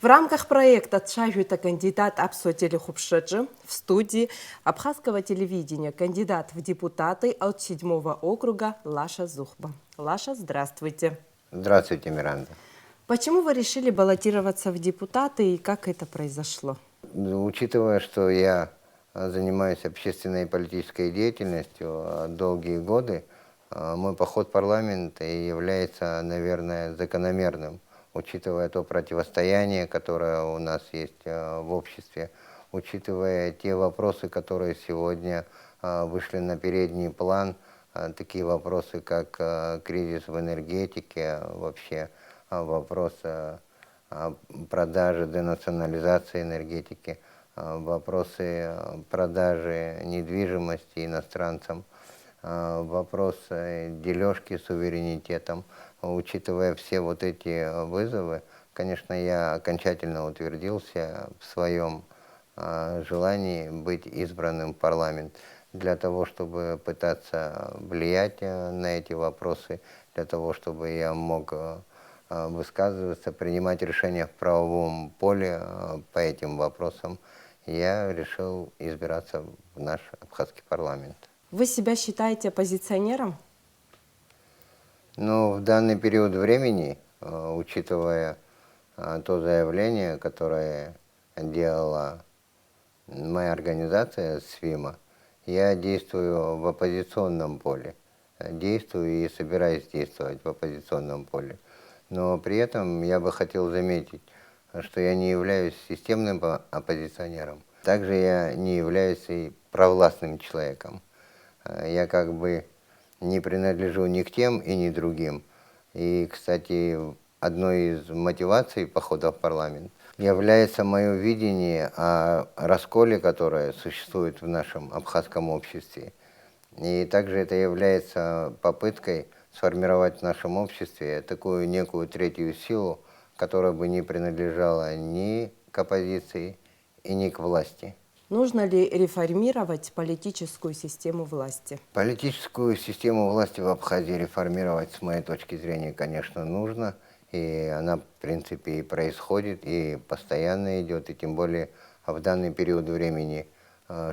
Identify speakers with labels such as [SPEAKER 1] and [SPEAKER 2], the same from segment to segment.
[SPEAKER 1] В рамках проекта «Тшагюта кандидат Апсотели Хупшеджи» в студии абхазского телевидения кандидат в депутаты от 7-го округа Лаша Зухба. Лаша, здравствуйте.
[SPEAKER 2] Здравствуйте, Миранда.
[SPEAKER 1] Почему вы решили баллотироваться в депутаты и как это произошло?
[SPEAKER 2] Учитывая, что я занимаюсь общественной и политической деятельностью долгие годы, мой поход в парламент является, наверное, закономерным, учитывая то противостояние, которое у нас есть в обществе, учитывая те вопросы, которые сегодня вышли на передний план, такие вопросы, как кризис в энергетике, вообще вопрос продажи, денационализации энергетики, вопросы продажи недвижимости иностранцам, вопросы дележки суверенитетом. Учитывая все вот эти вызовы, конечно, я окончательно утвердился в своем желании быть избранным в парламент для того, чтобы пытаться влиять на эти вопросы, для того, чтобы я мог высказываться, принимать решения в правовом поле по этим вопросам, я решил избираться в наш абхазский парламент.
[SPEAKER 1] Вы себя считаете оппозиционером?
[SPEAKER 2] Но в данный период времени, учитывая то заявление, которое делала моя организация СВИМа, я действую в оппозиционном поле. Действую и собираюсь действовать в оппозиционном поле. Но при этом я бы хотел заметить, что я не являюсь системным оппозиционером. Также я не являюсь и провластным человеком. Я как бы не принадлежу ни к тем и ни другим. И, кстати, одной из мотиваций похода в парламент является мое видение о расколе, которое существует в нашем абхазском обществе. И также это является попыткой сформировать в нашем обществе такую некую третью силу, которая бы не принадлежала ни к оппозиции и ни к власти.
[SPEAKER 1] Нужно ли реформировать политическую систему власти?
[SPEAKER 2] Политическую систему власти в Абхазии реформировать, с моей точки зрения, конечно, нужно. И она, в принципе, и происходит, и постоянно идет, и тем более в данный период времени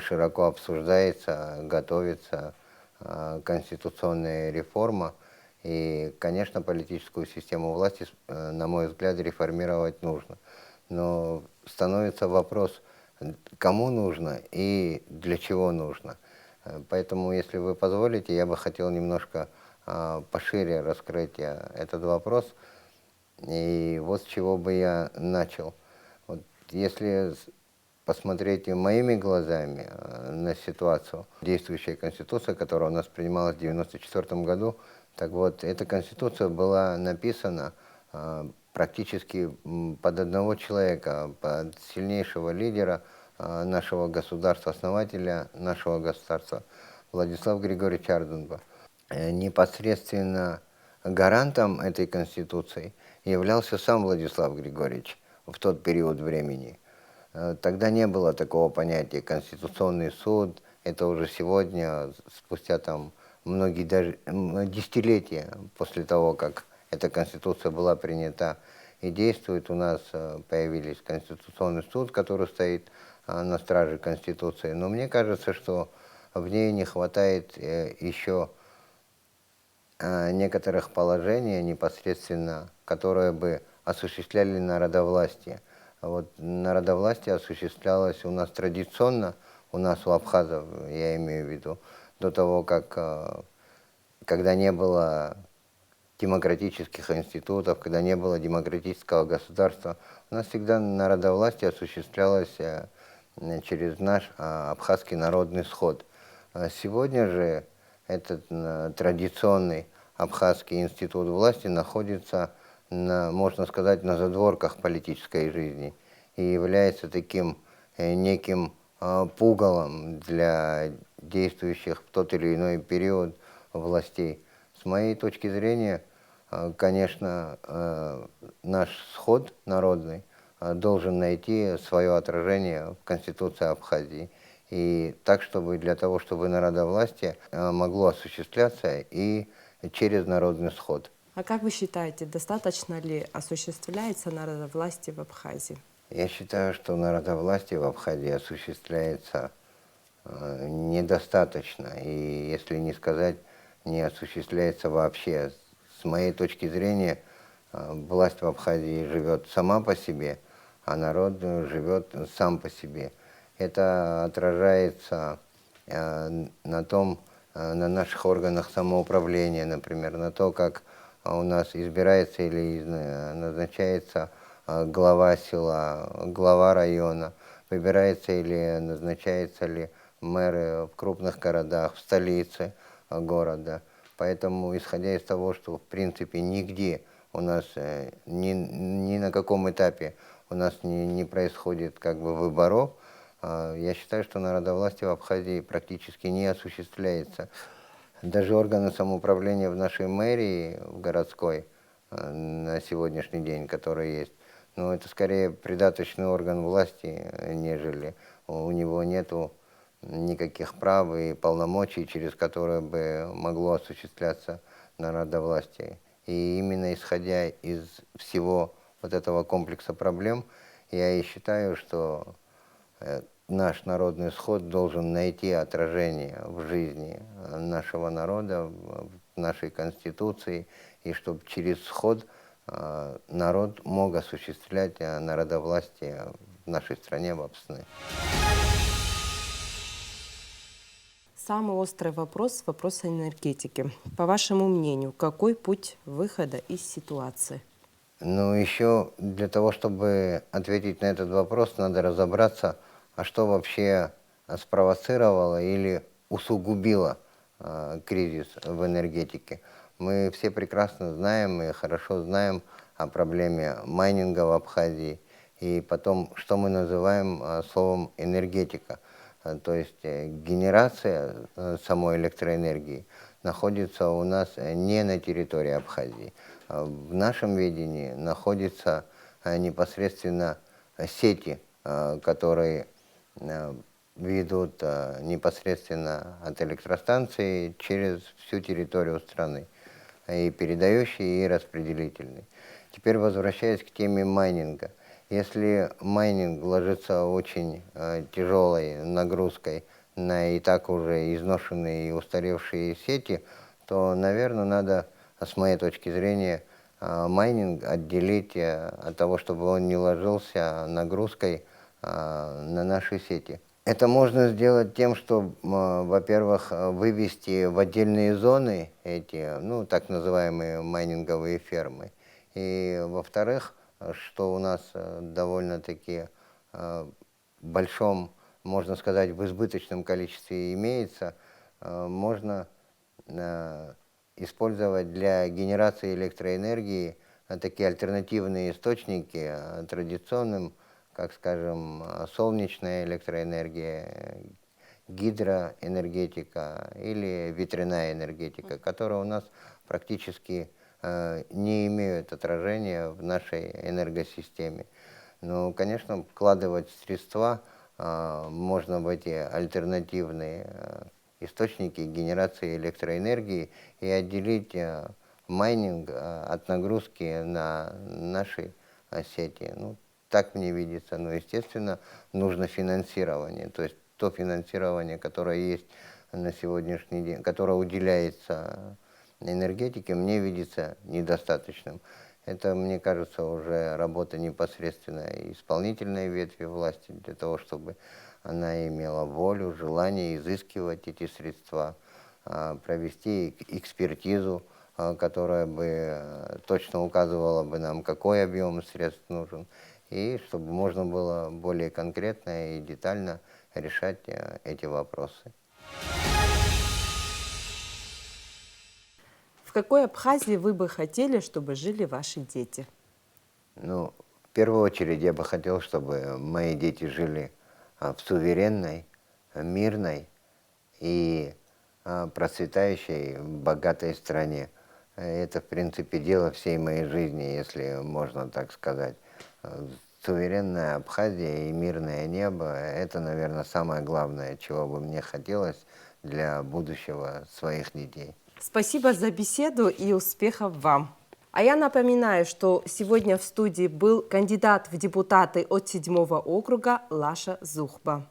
[SPEAKER 2] широко обсуждается, готовится конституционная реформа. И, конечно, политическую систему власти, на мой взгляд, реформировать нужно. Но становится вопрос, кому нужно и для чего нужно. Поэтому, если вы позволите, я бы хотел немножко пошире раскрыть этот вопрос. И вот с чего бы я начал. Вот если посмотреть моими глазами на ситуацию, действующая Конституция, которая у нас принималась в 1994 году, так вот, эта Конституция была написана практически под одного человека, под сильнейшего лидера нашего государства, основателя нашего государства, Владислава Григорьевича Ардунба. Непосредственно гарантом этой Конституции являлся сам Владислав Григорьевич в тот период времени. Тогда не было такого понятия «Конституционный суд». Это уже сегодня, спустя там многие даже десятилетия после того, как эта Конституция была принята и действует, у нас появились Конституционный суд, который стоит на страже Конституции. Но мне кажется, что в ней не хватает еще некоторых положений непосредственно, которые бы осуществляли народовластие. Вот народовластие осуществлялось у нас традиционно, у нас у абхазов, я имею в виду, до того, как, когда не было демократических институтов, когда не было демократического государства, у нас всегда народовластие осуществлялось через наш абхазский народный сход. Сегодня же этот традиционный абхазский институт власти находится, можно сказать, на задворках политической жизни и является таким неким пугалом для действующих в тот или иной период властей. С моей точки зрения, конечно, наш сход народный должен найти свое отражение в Конституции Абхазии. И так, чтобы для того, чтобы народовластие могло осуществляться и через народный сход.
[SPEAKER 1] А как вы считаете, достаточно ли осуществляется народовластие в Абхазии?
[SPEAKER 2] Я считаю, что народовластие в Абхазии осуществляется недостаточно, и если не сказать, не осуществляется вообще. С моей точки зрения, власть в Абхазии живет сама по себе, а народ живет сам по себе. Это отражается на том, на наших органах самоуправления, например, на то, как у нас избирается или назначается глава села, глава района, выбирается или назначается ли мэры в крупных городах, в столице города. Поэтому, исходя из того, что в принципе нигде у нас, ни на каком этапе у нас не происходит как бы выборов, я считаю, что народовластие в Абхазии практически не осуществляется. Даже органы самоуправления в нашей мэрии, в городской, на сегодняшний день, который есть, но это скорее придаточный орган власти, нежели у него нету никаких прав и полномочий, через которые бы могло осуществляться народовластие. И именно исходя из всего вот этого комплекса проблем, я и считаю, что наш народный сход должен найти отражение в жизни нашего народа, в нашей Конституции, и чтобы через сход народ мог осуществлять народовластие в нашей стране, в Абсны.
[SPEAKER 1] Самый острый вопрос – вопрос энергетики. По вашему мнению, какой путь выхода из ситуации?
[SPEAKER 2] Ну, еще для того, чтобы ответить на этот вопрос, надо разобраться, а что вообще спровоцировало или усугубило кризис в энергетике. Мы все прекрасно знаем и хорошо знаем о проблеме майнинга в Абхазии и потом, что мы называем словом энергетика. То есть генерация самой электроэнергии находится у нас не на территории Абхазии. В нашем видении находятся непосредственно сети, которые ведут непосредственно от электростанции через всю территорию страны, и передающие, и распределительные. Теперь возвращаясь к теме майнинга. Если майнинг ложится очень тяжелой нагрузкой на и так уже изношенные и устаревшие сети, то, наверное, надо, с моей точки зрения, майнинг отделить от того, чтобы он не ложился нагрузкой на наши сети. Это можно сделать тем, что, во-первых, вывести в отдельные зоны эти, ну, так называемые майнинговые фермы. И, во-вторых, что у нас довольно-таки в большом, можно сказать, в избыточном количестве имеется, можно использовать для генерации электроэнергии такие альтернативные источники традиционным, как, скажем, солнечная электроэнергия, гидроэнергетика или ветряная энергетика, которая у нас практически не имеют отражения в нашей энергосистеме. Но, конечно, вкладывать средства можно в эти альтернативные источники генерации электроэнергии и отделить майнинг от нагрузки на наши сети. Ну, так мне видится. Но, естественно, нужно финансирование. То есть то финансирование, которое есть на сегодняшний день, которое уделяется энергетике, мне видится недостаточным. Это, мне кажется, уже работа непосредственно исполнительной ветви власти для того, чтобы она имела волю, желание изыскивать эти средства, провести экспертизу, которая бы точно указывала бы нам, какой объем средств нужен, и чтобы можно было более конкретно и детально решать эти вопросы.
[SPEAKER 1] В какой Абхазии вы бы хотели, чтобы жили ваши дети?
[SPEAKER 2] Ну, в первую очередь я бы хотел, чтобы мои дети жили в суверенной, мирной и процветающей, богатой стране. Это, в принципе, дело всей моей жизни, если можно так сказать. Суверенная Абхазия и мирное небо – это, наверное, самое главное, чего бы мне хотелось для будущего своих детей.
[SPEAKER 1] Спасибо за беседу и успехов вам! А я напоминаю, что сегодня в студии был кандидат в депутаты от 7-го округа Лаша Зухба.